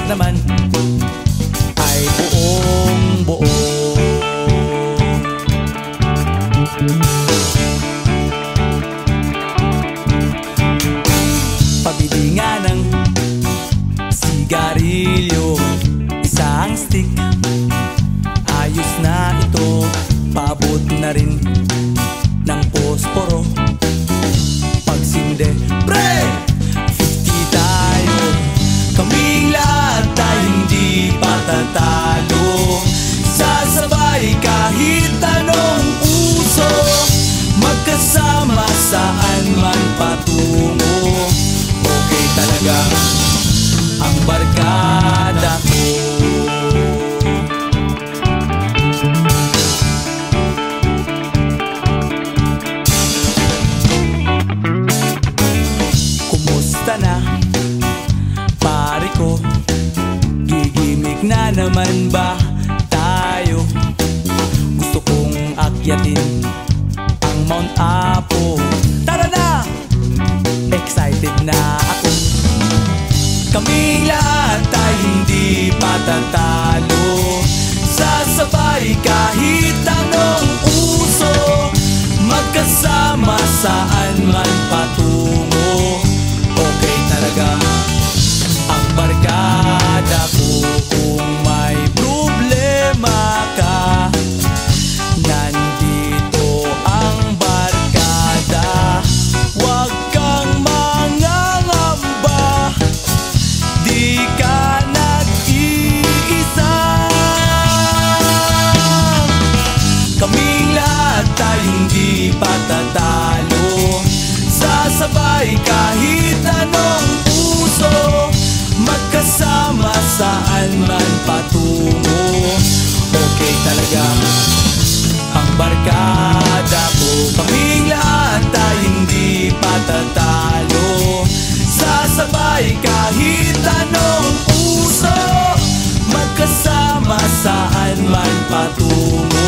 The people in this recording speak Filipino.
naman ay buong buo. Pabili nga ng sigarilyo, isang stick, ayos na ito. Paabot na rin ng posporo. Pagsinde, pre! 50 tayo, kaming lahat ay hindi patatalo. Sasabay kahit anong uso, magkasama saan man patungo. Okay talaga ang barkada ko. Kumusta na, pare ko? Gigimik na naman ba tayo? Gusto kong akyatin ang Mount Apo. Tara na! Excited na ako. Kaming lahat ay hindi patatalo. Sasabay kahit anong uso, magkasama saan man patungo. Okay talaga ang barkada ko. Kung may problema ka, nandito ang barkada. Huwag kang mangangamba, di ka nag-iisa. Kaming lahat ay hindi patatalo. Sasabay kahit anong uso, magkasama saan man patungo. Okay talaga ang barkada ko. Kaming lahat ay hindi patatalo. Sasabay kahit anong uso, magkasama saan man patungo.